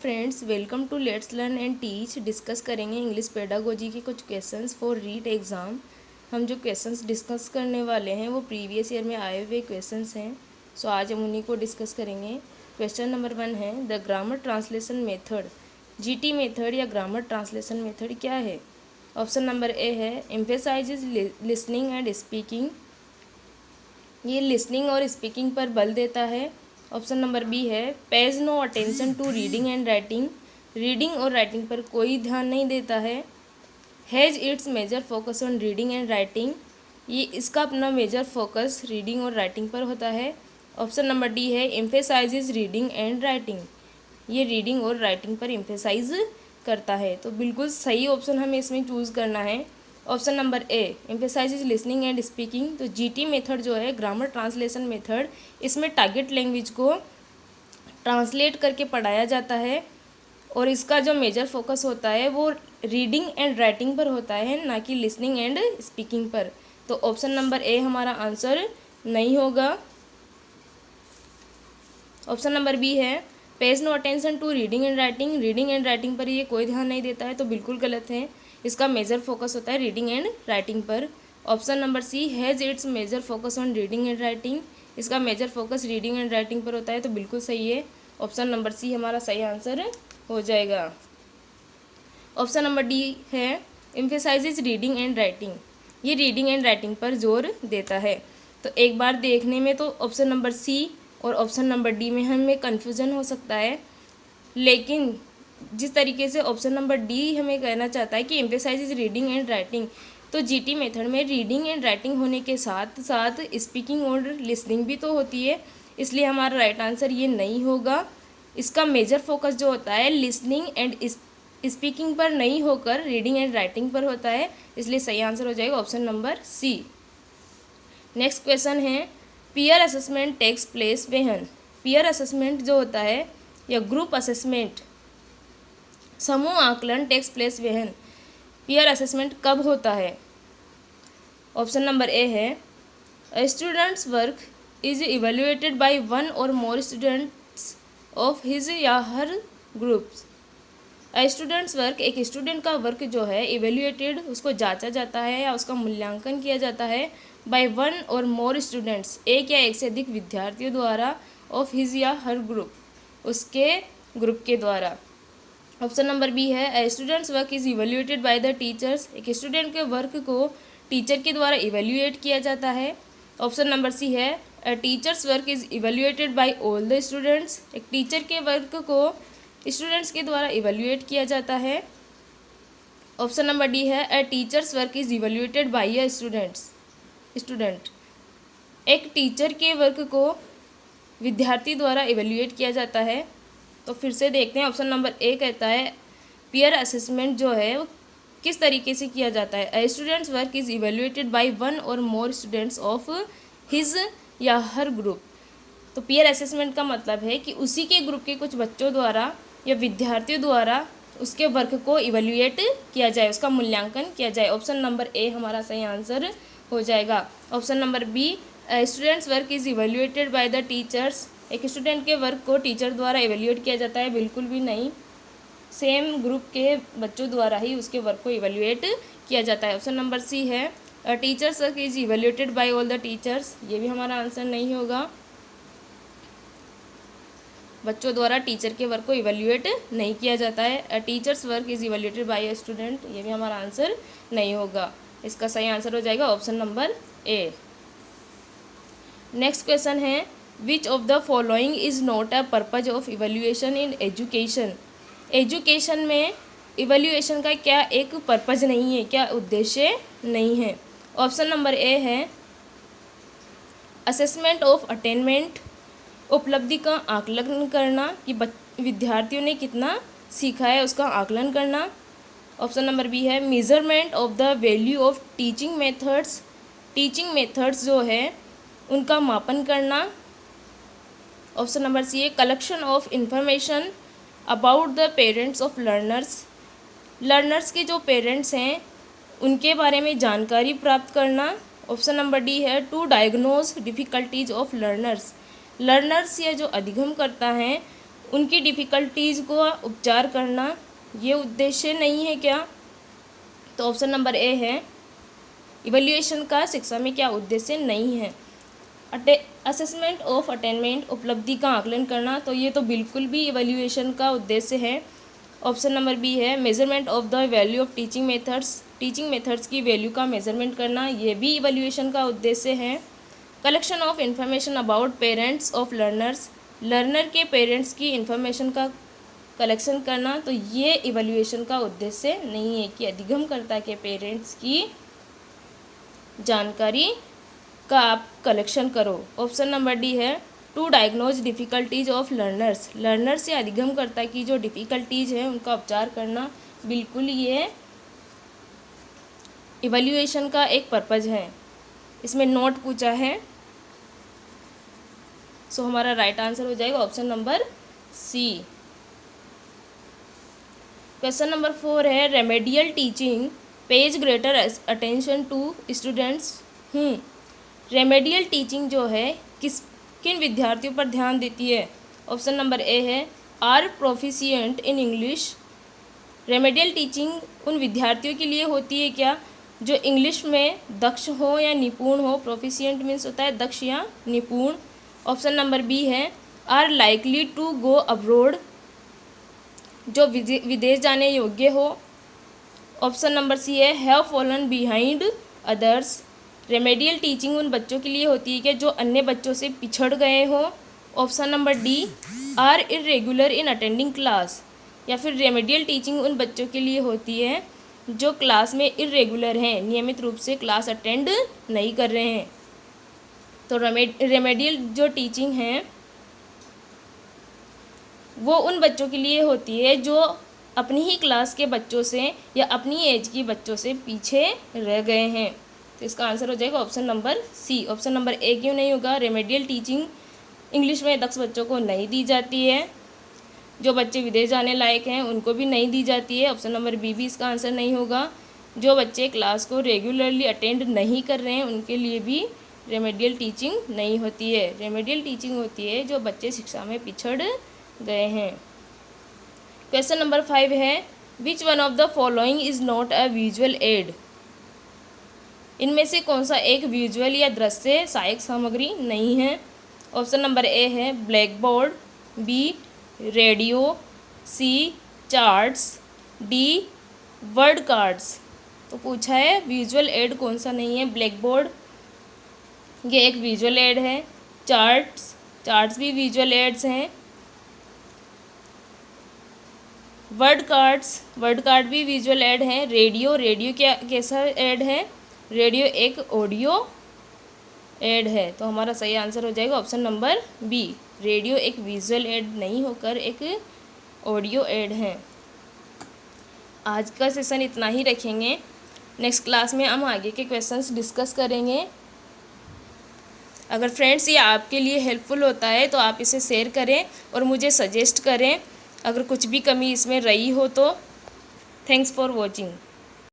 Friends, welcome to let's learn and teach. डिस्कस करेंगे English pedagogy के कुछ क्वेश्चंस फॉर रीट एग्ज़ाम। हम जो क्वेश्चंस डिस्कस करने वाले हैं वो प्रीवियस ईयर में आए हुए क्वेश्चंस हैं। सो आज हम उन्हीं को डिस्कस करेंगे। क्वेश्चन नंबर 1 है, the grammar translation method. GT method या ग्रामर ट्रांसलेशन मेथड क्या है? ऑप्शन नंबर ए है, एम्फेसाइजेज लिसनिंग एंड स्पीकिंग। ये लिसनिंग और स्पीकिंग पर बल देता है। ऑप्शन नंबर बी है, pays no attention to reading and writing. Reading और राइटिंग पर कोई ध्यान नहीं देता है। Has its major focus on reading and writing. ये इसका अपना मेजर फोकस रीडिंग और राइटिंग पर होता है। ऑप्शन नंबर डी है, एम्फेसाइजेज रीडिंग एंड राइटिंग। ये रीडिंग और राइटिंग पर एम्फेसाइज करता है। तो बिल्कुल सही ऑप्शन हमें इसमें चूज़ करना है। Option number A, emphasises listening and speaking. तो जीटी मेथड जो है, ग्रामर ट्रांसलेशन मेथड, इसमें टारगेट लैंग्वेज को ट्रांसलेट करके पढ़ाया जाता है और इसका जो मेजर फोकस होता है वो रीडिंग एंड राइटिंग पर होता है, ना कि लिसनिंग एंड स्पीकिंग पर। तो ऑप्शन नंबर ए हमारा आंसर नहीं होगा। ऑप्शन नंबर बी है, pays no attention to reading and writing. Reading and writing पर ये कोई ध्यान नहीं देता है, तो बिल्कुल गलत है। इसका मेजर फोकस होता है रीडिंग एंड राइटिंग पर। Option number C, has its major focus on reading and writing. इसका major focus reading and writing पर होता है, तो बिल्कुल सही है। ऑप्शन नंबर सी हमारा सही आंसर हो जाएगा। ऑप्शन नंबर डी है, एम्फेसाइजेज रीडिंग एंड राइटिंग। ये रीडिंग एंड राइटिंग पर जोर देता है। तो एक बार देखने में तो ऑप्शन नंबर सी और ऑप्शन नंबर डी में हमें कन्फ्यूज़न हो सकता है, लेकिन जिस तरीके से ऑप्शन नंबर डी हमें कहना चाहता है कि एम्फेसाइजेज रीडिंग एंड राइटिंग, तो जीटी मेथड में रीडिंग एंड राइटिंग होने के साथ साथ स्पीकिंग और लिसनिंग भी तो होती है, इसलिए हमारा राइट आंसर ये नहीं होगा। इसका मेजर फोकस जो होता है लिसनिंग एंड स्पीकिंग पर नहीं होकर रीडिंग एंड राइटिंग पर होता है, इसलिए सही आंसर हो जाएगा option number C. Next question है, peer assessment takes place when. Peer assessment जो होता है या ग्रुप असेसमेंट, समूह आकलन takes place when. Peer assessment कब होता है? ऑप्शन नंबर ए है, a students work is evaluated by one और मोर स्टूडेंट्स ऑफ हिज या हर ग्रुप्स। स्टूडेंट्स वर्क, एक स्टूडेंट का वर्क जो है इवेल्युएटेड, उसको जांचा जाता है या उसका मूल्यांकन किया जाता है बाय वन और मोर स्टूडेंट्स, एक या एक से अधिक विद्यार्थियों द्वारा, ऑफ हिज या हर ग्रुप, उसके ग्रुप के द्वारा। ऑप्शन नंबर बी है, students work is evaluated by the teachers. एक स्टूडेंट के वर्क को टीचर के द्वारा इवेल्युएट किया जाता है। ऑप्शन नंबर सी है, teacher's work is evaluated by all the students. एक टीचर के वर्क को स्टूडेंट्स के द्वारा इवेल्युएट किया जाता है। ऑप्शन नंबर डी है, teacher's work is evaluated by a student. एक टीचर के वर्क को विद्यार्थी द्वारा इवेल्युएट किया जाता है। तो फिर से देखते हैं, ऑप्शन नंबर ए कहता है पीयर असेसमेंट जो है वो किस तरीके से किया जाता है। Students work is evaluated by one और मोर स्टूडेंट्स ऑफ हिज या हर ग्रुप। तो पीयर असेसमेंट का मतलब है कि उसी के ग्रुप के कुछ बच्चों द्वारा या विद्यार्थियों द्वारा उसके वर्क को इवेल्युएट किया जाए, उसका मूल्यांकन किया जाए। ऑप्शन नंबर ए हमारा सही आंसर हो जाएगा। Option number B, student's work is evaluated by the teachers. एक स्टूडेंट के वर्क को टीचर द्वारा इवेल्युएट किया जाता है, बिल्कुल भी नहीं। सेम ग्रुप के बच्चों द्वारा ही उसके वर्क को इवेल्युएट किया जाता है। ऑप्शन नंबर सी है, teacher's work is evaluated by all the teachers. ये भी हमारा आंसर नहीं होगा। बच्चों द्वारा टीचर के वर्क को इवेल्युएट नहीं किया जाता है। Teacher's work is evaluated by a student, ये भी हमारा आंसर नहीं होगा। इसका सही आंसर हो जाएगा option number A. Next question है, which of the following is not a purpose of evaluation in education. Education में इवेल्युएशन का क्या एक पर्पज नहीं है, क्या उद्देश्य नहीं है? ऑप्शन नंबर ए है, असेसमेंट ऑफ अटेनमेंट, उपलब्धि का आकलन करना कि विद्यार्थियों ने कितना सीखा है उसका आकलन करना। ऑप्शन नंबर बी है, measurement of the value of teaching methods. Teaching methods जो है उनका मापन करना। ऑप्शन नंबर सी है, collection of information about the parents of learners. Learners के जो पेरेंट्स हैं उनके बारे में जानकारी प्राप्त करना। ऑप्शन नंबर डी है, to diagnose difficulties of learners. Learners या जो अधिगम करता है उनकी डिफ़िकल्टीज़ को उपचार करना, ये उद्देश्य नहीं है क्या? तो ऑप्शन नंबर ए है, इवैल्यूएशन का शिक्षा में क्या उद्देश्य नहीं है। असेसमेंट ऑफ अटेनमेंट, उपलब्धि का आकलन करना, तो ये तो बिल्कुल भी इवैल्यूएशन का उद्देश्य है। ऑप्शन नंबर बी है, measurement of the value of teaching methods, teaching methods की वैल्यू का मेजरमेंट करना, ये भी इवैल्यूएशन का उद्देश्य है। Collection of information about parents of learners, learner के पेरेंट्स की इंफॉर्मेशन का कलेक्शन करना, तो ये इवैल्यूएशन का उद्देश्य नहीं है कि अधिगमकर्ता के पेरेंट्स की जानकारी का आप कलेक्शन करो। ऑप्शन नंबर डी है, to diagnose difficulties of learners, learners या अधिगमकर्ता की जो डिफ़िकल्टीज है उनका उपचार करना, बिल्कुल ये इवैल्यूएशन का एक पर्पज़ है। इसमें नोट पूछा है, सो हमारा राइट आंसर हो जाएगा option number C. Question number 4 है, remedial teaching pays greater attention to students who. Remedial teaching जो है किन विद्यार्थियों पर ध्यान देती है? ऑप्शन नंबर ए है, are proficient in English, remedial teaching उन विद्यार्थियों के लिए होती है क्या जो इंग्लिश में दक्ष हो या निपुण हो। प्रोफिशिएंट मीन्स होता है दक्ष या निपुण। ऑप्शन नंबर बी है, are likely to go abroad, जो विदेश जाने योग्य हो। ऑप्शन नंबर सी है, have fallen behind others, remedial teaching उन बच्चों के लिए होती है कि जो अन्य बच्चों से पिछड़ गए हो। Option number D, are irregular in attending class, या फिर रेमेडियल टीचिंग उन बच्चों के लिए होती है जो क्लास में इरेगुलर हैं, नियमित रूप से क्लास अटेंड नहीं कर रहे हैं। तो रेमेडियल जो टीचिंग है वो उन बच्चों के लिए होती है जो अपनी ही क्लास के बच्चों से या अपनी एज की बच्चों से पीछे रह गए हैं। तो इसका आंसर हो जाएगा option number C. Option number A क्यों नहीं होगा? रेमेडियल टीचिंग इंग्लिश में दक्ष बच्चों को नहीं दी जाती है, जो बच्चे विदेश जाने लायक हैं उनको भी नहीं दी जाती है। ऑप्शन नंबर बी भी इसका आंसर नहीं होगा। जो बच्चे क्लास को रेगुलरली अटेंड नहीं कर रहे हैं उनके लिए भी रेमेडियल टीचिंग नहीं होती है। रेमेडियल टीचिंग होती है जो बच्चे शिक्षा में पिछड़ गए हैं। क्वेश्चन नंबर 5 है, which one of the following is not a visual add, इनमें से कौन सा एक विजुअल या दृश्य सहायक सामग्री नहीं है। ऑप्शन नंबर ए है, ब्लैक बोर्ड, बी रेडियो, सी चार्ट्स, डी वर्ड कार्ड्स। तो पूछा है विजुअल एड कौन सा नहीं है। ब्लैक बोर्ड ये एक विजुअल एड है, चार्ट्स भी विजुअल एड्स हैं, वर्ड कार्ड भी विजुअल एड है, रेडियो क्या कैसा एड है? रेडियो एक ऑडियो एड है। तो हमारा सही आंसर हो जाएगा ऑप्शन नंबर बी, रेडियो एक विजुअल एड नहीं होकर एक ऑडियो एड है। आज का सेशन इतना ही रखेंगे, नेक्स्ट क्लास में हम आगे के क्वेश्चंस डिस्कस करेंगे। अगर फ्रेंड्स ये आपके लिए हेल्पफुल होता है तो आप इसे शेयर करें और मुझे सजेस्ट करें अगर कुछ भी कमी इसमें रही हो तो। Thanks for watching.